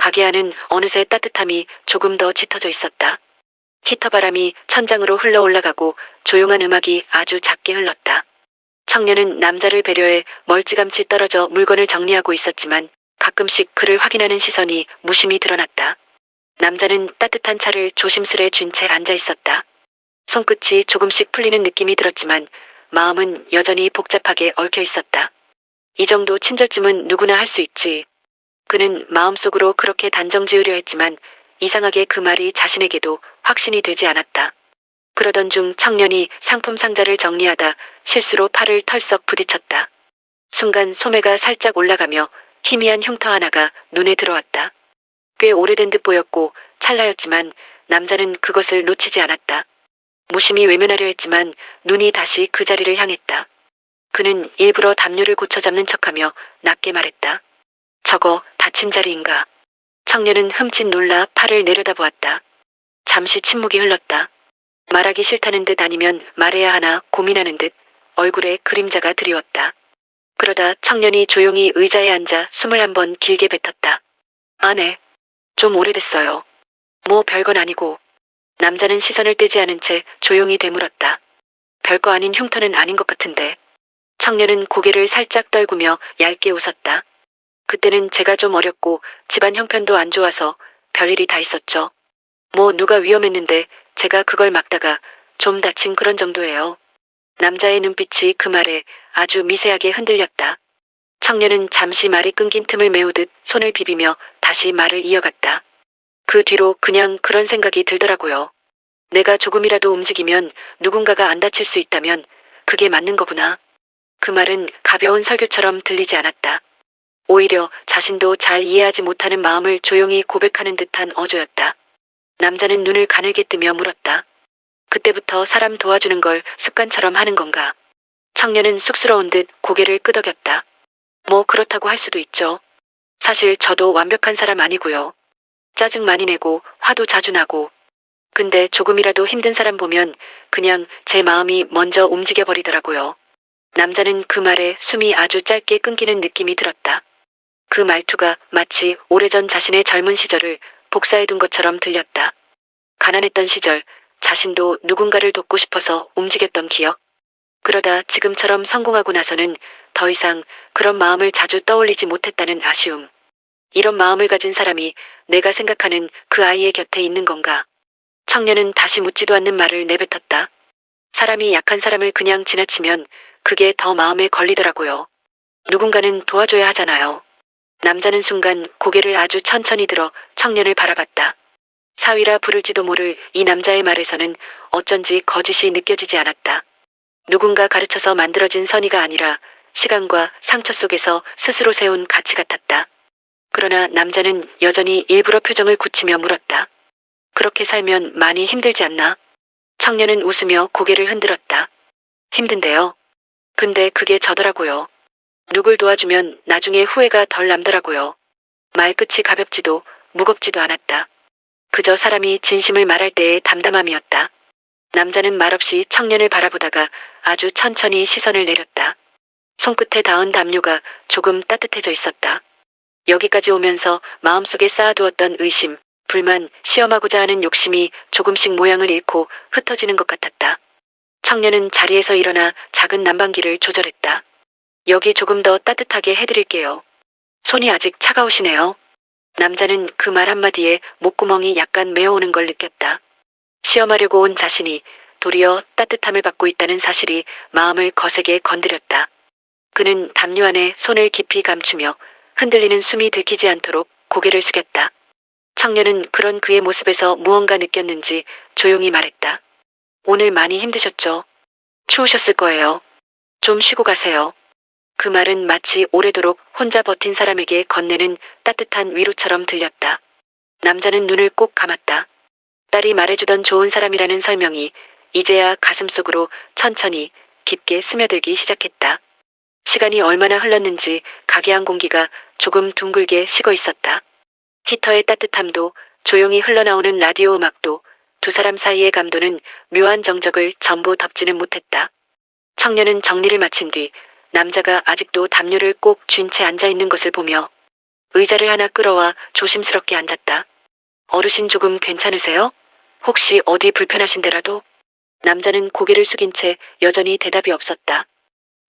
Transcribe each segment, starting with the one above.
가게 안은 어느새 따뜻함이 조금 더 짙어져 있었다. 히터 바람이 천장으로 흘러 올라가고 조용한 음악이 아주 작게 흘렀다. 청년은 남자를 배려해 멀찌감치 떨어져 물건을 정리하고 있었지만 가끔씩 그를 확인하는 시선이 무심히 드러났다. 남자는 따뜻한 차를 조심스레 쥔 채 앉아 있었다. 손끝이 조금씩 풀리는 느낌이 들었지만 마음은 여전히 복잡하게 얽혀 있었다. 이 정도 친절쯤은 누구나 할 수 있지. 그는 마음속으로 그렇게 단정지으려 했지만 이상하게 그 말이 자신에게도 확신이 되지 않았다. 그러던 중 청년이 상품 상자를 정리하다 실수로 팔을 털썩 부딪혔다. 순간 소매가 살짝 올라가며 희미한 흉터 하나가 눈에 들어왔다. 꽤 오래된 듯 보였고 찰나였지만 남자는 그것을 놓치지 않았다. 무심히 외면하려 했지만 눈이 다시 그 자리를 향했다. 그는 일부러 담요를 고쳐 잡는 척하며 낮게 말했다. 저거 다친 자리인가? 청년은 흠칫 놀라 팔을 내려다보았다. 잠시 침묵이 흘렀다. 말하기 싫다는 듯 아니면 말해야 하나 고민하는 듯 얼굴에 그림자가 드리웠다. 그러다 청년이 조용히 의자에 앉아 숨을 한번 길게 뱉었다. 아, 네. 좀 오래됐어요. 뭐 별건 아니고. 남자는 시선을 떼지 않은 채 조용히 되물었다. 별거 아닌 흉터는 아닌 것 같은데. 청년은 고개를 살짝 떨구며 얇게 웃었다. 그때는 제가 좀 어렸고 집안 형편도 안 좋아서 별일이 다 있었죠. 뭐 누가 위험했는데 제가 그걸 막다가 좀 다친 그런 정도예요. 남자의 눈빛이 그 말에 아주 미세하게 흔들렸다. 청년은 잠시 말이 끊긴 틈을 메우듯 손을 비비며 다시 말을 이어갔다. 그 뒤로 그냥 그런 생각이 들더라고요. 내가 조금이라도 움직이면 누군가가 안 다칠 수 있다면 그게 맞는 거구나. 그 말은 가벼운 설교처럼 들리지 않았다. 오히려 자신도 잘 이해하지 못하는 마음을 조용히 고백하는 듯한 어조였다. 남자는 눈을 가늘게 뜨며 물었다. 그때부터 사람 도와주는 걸 습관처럼 하는 건가? 청년은 쑥스러운 듯 고개를 끄덕였다. 뭐 그렇다고 할 수도 있죠. 사실 저도 완벽한 사람 아니고요. 짜증 많이 내고 화도 자주 나고. 근데 조금이라도 힘든 사람 보면 그냥 제 마음이 먼저 움직여 버리더라고요. 남자는 그 말에 숨이 아주 짧게 끊기는 느낌이 들었다. 그 말투가 마치 오래전 자신의 젊은 시절을 복사해둔 것처럼 들렸다. 가난했던 시절, 자신도 누군가를 돕고 싶어서 움직였던 기억. 그러다 지금처럼 성공하고 나서는 더 이상 그런 마음을 자주 떠올리지 못했다는 아쉬움. 이런 마음을 가진 사람이 내가 생각하는 그 아이의 곁에 있는 건가? 청년은 다시 묻지도 않는 말을 내뱉었다. 사람이 약한 사람을 그냥 지나치면 그게 더 마음에 걸리더라고요. 누군가는 도와줘야 하잖아요. 남자는 순간 고개를 아주 천천히 들어 청년을 바라봤다. 사위라 부를지도 모를 이 남자의 말에서는 어쩐지 거짓이 느껴지지 않았다. 누군가 가르쳐서 만들어진 선의가 아니라 시간과 상처 속에서 스스로 세운 가치 같았다. 그러나 남자는 여전히 일부러 표정을 굳히며 물었다. 그렇게 살면 많이 힘들지 않나? 청년은 웃으며 고개를 흔들었다. 힘든데요. 근데 그게 저더라고요. 누굴 도와주면 나중에 후회가 덜 남더라고요. 말끝이 가볍지도 무겁지도 않았다. 그저 사람이 진심을 말할 때의 담담함이었다. 남자는 말없이 청년을 바라보다가 아주 천천히 시선을 내렸다. 손끝에 닿은 담요가 조금 따뜻해져 있었다. 여기까지 오면서 마음속에 쌓아두었던 의심, 불만, 시험하고자 하는 욕심이 조금씩 모양을 잃고 흩어지는 것 같았다. 청년은 자리에서 일어나 작은 난방기를 조절했다. 여기 조금 더 따뜻하게 해드릴게요. 손이 아직 차가우시네요. 남자는 그 말 한마디에 목구멍이 약간 메어오는 걸 느꼈다. 시험하려고 온 자신이 도리어 따뜻함을 받고 있다는 사실이 마음을 거세게 건드렸다. 그는 담요 안에 손을 깊이 감추며 흔들리는 숨이 들키지 않도록 고개를 숙였다. 청년은 그런 그의 모습에서 무언가 느꼈는지 조용히 말했다. 오늘 많이 힘드셨죠? 추우셨을 거예요. 좀 쉬고 가세요. 그 말은 마치 오래도록 혼자 버틴 사람에게 건네는 따뜻한 위로처럼 들렸다. 남자는 눈을 꼭 감았다. 딸이 말해주던 좋은 사람이라는 설명이 이제야 가슴속으로 천천히 깊게 스며들기 시작했다. 시간이 얼마나 흘렀는지 가게 안 공기가 조금 둥글게 식어 있었다. 히터의 따뜻함도 조용히 흘러나오는 라디오 음악도 두 사람 사이의 감도는 묘한 정적을 전부 덮지는 못했다. 청년은 정리를 마친 뒤 남자가 아직도 담요를 꼭 쥔 채 앉아있는 것을 보며 의자를 하나 끌어와 조심스럽게 앉았다. 어르신 조금 괜찮으세요? 혹시 어디 불편하신 데라도? 남자는 고개를 숙인 채 여전히 대답이 없었다.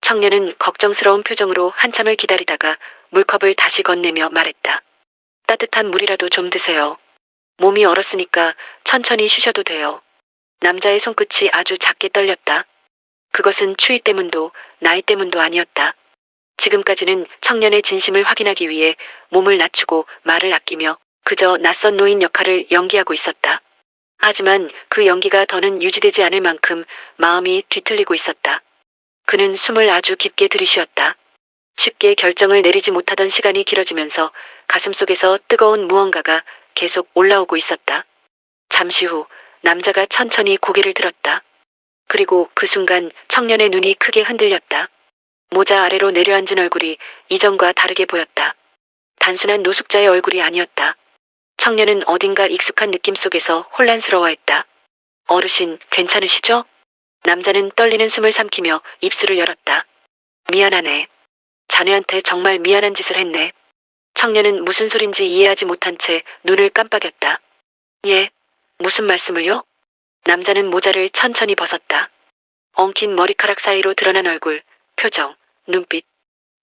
청년은 걱정스러운 표정으로 한참을 기다리다가 물컵을 다시 건네며 말했다. 따뜻한 물이라도 좀 드세요. 몸이 얼었으니까 천천히 쉬셔도 돼요. 남자의 손끝이 아주 작게 떨렸다. 그것은 추위 때문도 나이 때문도 아니었다. 지금까지는 청년의 진심을 확인하기 위해 몸을 낮추고 말을 아끼며 그저 낯선 노인 역할을 연기하고 있었다. 하지만 그 연기가 더는 유지되지 않을 만큼 마음이 뒤틀리고 있었다. 그는 숨을 아주 깊게 들이쉬었다. 쉽게 결정을 내리지 못하던 시간이 길어지면서 가슴속에서 뜨거운 무언가가 계속 올라오고 있었다. 잠시 후 남자가 천천히 고개를 들었다. 그리고 그 순간 청년의 눈이 크게 흔들렸다. 모자 아래로 내려앉은 얼굴이 이전과 다르게 보였다. 단순한 노숙자의 얼굴이 아니었다. 청년은 어딘가 익숙한 느낌 속에서 혼란스러워했다. 어르신, 괜찮으시죠? 남자는 떨리는 숨을 삼키며 입술을 열었다. 미안하네. 자네한테 정말 미안한 짓을 했네. 청년은 무슨 소린지 이해하지 못한 채 눈을 깜빡였다. 예, 무슨 말씀을요? 남자는 모자를 천천히 벗었다. 엉킨 머리카락 사이로 드러난 얼굴, 표정, 눈빛.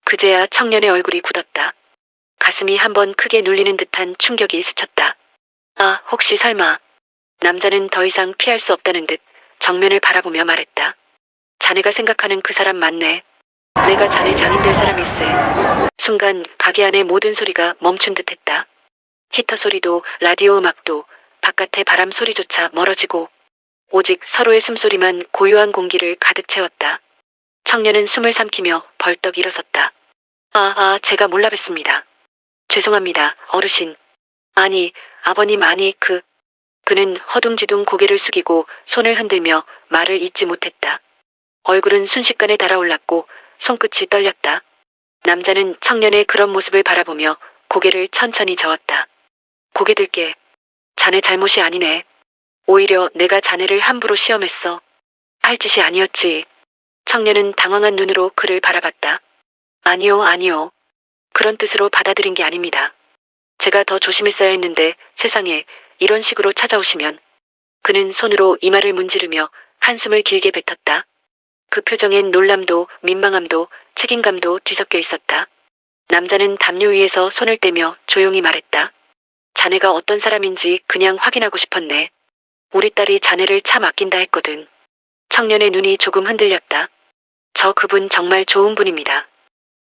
그제야 청년의 얼굴이 굳었다. 가슴이 한번 크게 눌리는 듯한 충격이 스쳤다. 아, 혹시 설마. 남자는 더 이상 피할 수 없다는 듯 정면을 바라보며 말했다. 자네가 생각하는 그 사람 맞네. 내가 자네 장인 될 사람일세. 순간 가게 안의 모든 소리가 멈춘 듯했다. 히터 소리도 라디오 음악도 바깥의 바람 소리조차 멀어지고 오직 서로의 숨소리만 고요한 공기를 가득 채웠다. 청년은 숨을 삼키며 벌떡 일어섰다. 제가 몰라 뵀습니다. 죄송합니다, 어르신. 아니, 아버님 그는 허둥지둥 고개를 숙이고 손을 흔들며 말을 잇지 못했다. 얼굴은 순식간에 달아올랐고 손끝이 떨렸다. 남자는 청년의 그런 모습을 바라보며 고개를 천천히 저었다. 고개 들게. 자네 잘못이 아니네. 오히려 내가 자네를 함부로 시험했어. 할 짓이 아니었지. 청년은 당황한 눈으로 그를 바라봤다. 아니요. 그런 뜻으로 받아들인 게 아닙니다. 제가 더 조심했어야 했는데 세상에 이런 식으로 찾아오시면. 그는 손으로 이마를 문지르며 한숨을 길게 뱉었다. 그 표정엔 놀람도 민망함도 책임감도 뒤섞여 있었다. 남자는 담요 위에서 손을 떼며 조용히 말했다. 자네가 어떤 사람인지 그냥 확인하고 싶었네. 우리 딸이 자네를 참 아낀다 했거든. 청년의 눈이 조금 흔들렸다. 저 그분 정말 좋은 분입니다.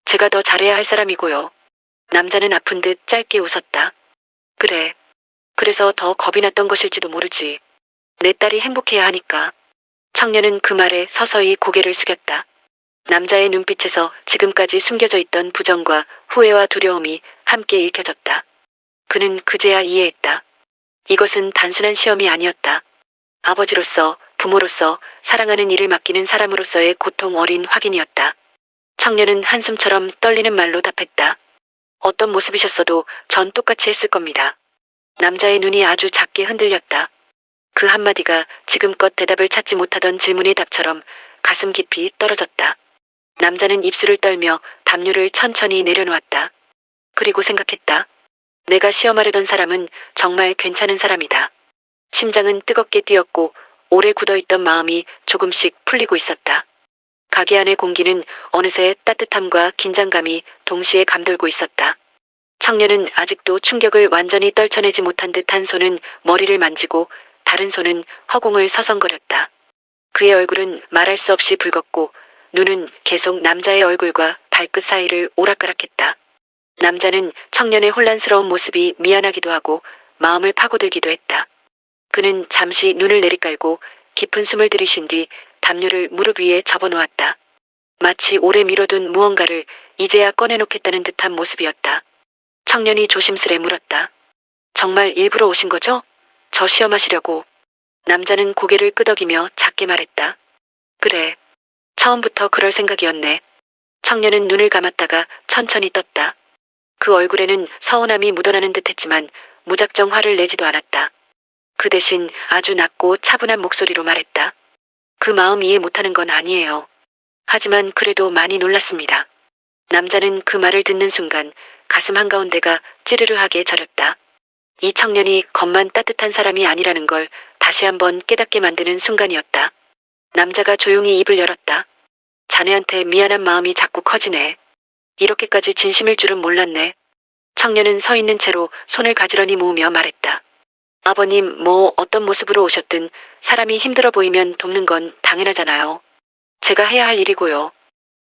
제가 더 잘해야 할 사람이고요. 남자는 아픈 듯 짧게 웃었다. 그래. 그래서 더 겁이 났던 것일지도 모르지. 내 딸이 행복해야 하니까. 청년은 그 말에 서서히 고개를 숙였다. 남자의 눈빛에서 지금까지 숨겨져 있던 부정과 후회와 두려움이 함께 읽혀졌다. 그는 그제야 이해했다. 이것은 단순한 시험이 아니었다. 아버지로서, 부모로서, 사랑하는 이를 맡기는 사람으로서의 고통 어린 확인이었다. 청년은 한숨처럼 떨리는 말로 답했다. 어떤 모습이셨어도 전 똑같이 했을 겁니다. 남자의 눈이 아주 작게 흔들렸다. 그 한마디가 지금껏 대답을 찾지 못하던 질문의 답처럼 가슴 깊이 떨어졌다. 남자는 입술을 떨며 담요를 천천히 내려놓았다. 그리고 생각했다. 내가 시험하려던 사람은 정말 괜찮은 사람이다. 심장은 뜨겁게 뛰었고 오래 굳어있던 마음이 조금씩 풀리고 있었다. 가게 안의 공기는 어느새 따뜻함과 긴장감이 동시에 감돌고 있었다. 청년은 아직도 충격을 완전히 떨쳐내지 못한 듯 한 손은 머리를 만지고 다른 손은 허공을 서성거렸다. 그의 얼굴은 말할 수 없이 붉었고 눈은 계속 남자의 얼굴과 발끝 사이를 오락가락했다. 남자는 청년의 혼란스러운 모습이 미안하기도 하고 마음을 파고들기도 했다. 그는 잠시 눈을 내리깔고 깊은 숨을 들이쉰 뒤 담요를 무릎 위에 접어놓았다. 마치 오래 미뤄둔 무언가를 이제야 꺼내놓겠다는 듯한 모습이었다. 청년이 조심스레 물었다. 정말 일부러 오신 거죠? 저 시험하시려고. 남자는 고개를 끄덕이며 작게 말했다. 그래. 처음부터 그럴 생각이었네. 청년은 눈을 감았다가 천천히 떴다. 그 얼굴에는 서운함이 묻어나는 듯했지만 무작정 화를 내지도 않았다. 그 대신 아주 낮고 차분한 목소리로 말했다. 그 마음 이해 못하는 건 아니에요. 하지만 그래도 많이 놀랐습니다. 남자는 그 말을 듣는 순간 가슴 한가운데가 찌르르하게 저렸다. 이 청년이 겉만 따뜻한 사람이 아니라는 걸 다시 한번 깨닫게 만드는 순간이었다. 남자가 조용히 입을 열었다. 자네한테 미안한 마음이 자꾸 커지네. 이렇게까지 진심일 줄은 몰랐네. 청년은 서 있는 채로 손을 가지런히 모으며 말했다. 아버님, 뭐 어떤 모습으로 오셨든 사람이 힘들어 보이면 돕는 건 당연하잖아요. 제가 해야 할 일이고요.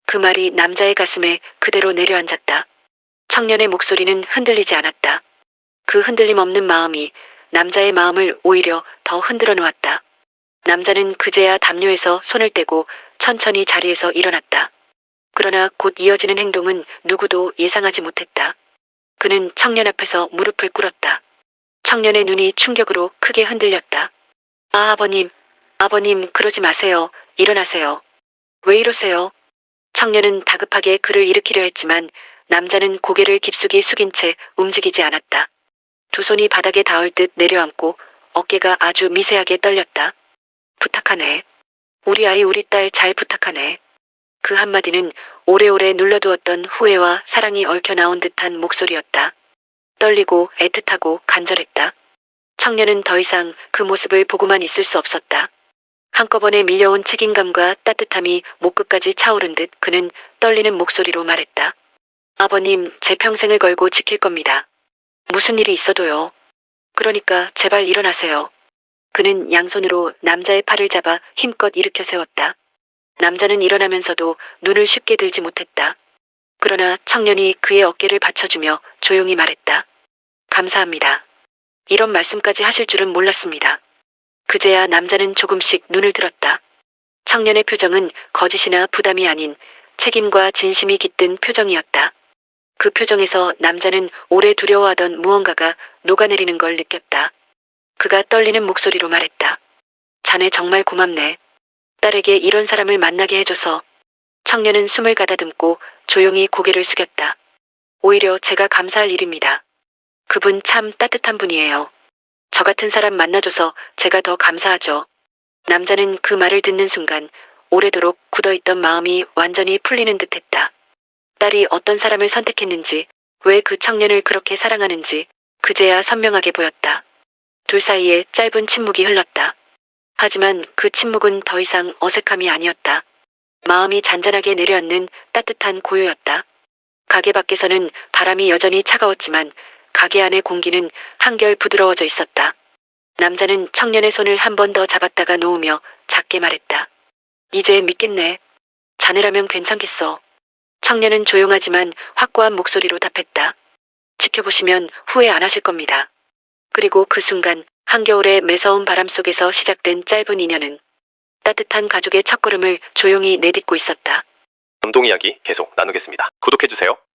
그 말이 남자의 가슴에 그대로 내려앉았다. 청년의 목소리는 흔들리지 않았다. 그 흔들림 없는 마음이 남자의 마음을 오히려 더 흔들어 놓았다. 남자는 그제야 담요에서 손을 떼고 천천히 자리에서 일어났다. 그러나 곧 이어지는 행동은 누구도 예상하지 못했다. 그는 청년 앞에서 무릎을 꿇었다. 청년의 눈이 충격으로 크게 흔들렸다. 아, 아버님, 그러지 마세요. 일어나세요. 왜 이러세요? 청년은 다급하게 그를 일으키려 했지만 남자는 고개를 깊숙이 숙인 채 움직이지 않았다. 두 손이 바닥에 닿을 듯 내려앉고 어깨가 아주 미세하게 떨렸다. 부탁하네. 우리 아이, 우리 딸 잘 부탁하네. 그 한마디는 오래오래 눌러두었던 후회와 사랑이 얽혀 나온 듯한 목소리였다. 떨리고 애틋하고 간절했다. 청년은 더 이상 그 모습을 보고만 있을 수 없었다. 한꺼번에 밀려온 책임감과 따뜻함이 목끝까지 차오른 듯 그는 떨리는 목소리로 말했다. 아버님, 제 평생을 걸고 지킬 겁니다. 무슨 일이 있어도요. 그러니까 제발 일어나세요. 그는 양손으로 남자의 팔을 잡아 힘껏 일으켜 세웠다. 남자는 일어나면서도 눈을 쉽게 들지 못했다. 그러나 청년이 그의 어깨를 받쳐주며 조용히 말했다. 감사합니다. 이런 말씀까지 하실 줄은 몰랐습니다. 그제야 남자는 조금씩 눈을 들었다. 청년의 표정은 거짓이나 부담이 아닌 책임과 진심이 깃든 표정이었다. 그 표정에서 남자는 오래 두려워하던 무언가가 녹아내리는 걸 느꼈다. 그가 떨리는 목소리로 말했다. 자네 정말 고맙네. 딸에게 이런 사람을 만나게 해줘서. 청년은 숨을 가다듬고 조용히 고개를 숙였다. 오히려 제가 감사할 일입니다. 그분 참 따뜻한 분이에요. 저 같은 사람 만나줘서 제가 더 감사하죠. 남자는 그 말을 듣는 순간 오래도록 굳어있던 마음이 완전히 풀리는 듯했다. 딸이 어떤 사람을 선택했는지, 왜 그 청년을 그렇게 사랑하는지 그제야 선명하게 보였다. 둘 사이에 짧은 침묵이 흘렀다. 하지만 그 침묵은 더 이상 어색함이 아니었다. 마음이 잔잔하게 내려앉는 따뜻한 고요였다. 가게 밖에서는 바람이 여전히 차가웠지만 가게 안의 공기는 한결 부드러워져 있었다. 남자는 청년의 손을 한 번 더 잡았다가 놓으며 작게 말했다. 이제 믿겠네. 자네라면 괜찮겠어. 청년은 조용하지만 확고한 목소리로 답했다. 지켜보시면 후회 안 하실 겁니다. 그리고 그 순간 한겨울의 매서운 바람 속에서 시작된 짧은 인연은 따뜻한 가족의 첫걸음을 조용히 내딛고 있었다. 감동 이야기 계속 나누겠습니다. 구독해주세요.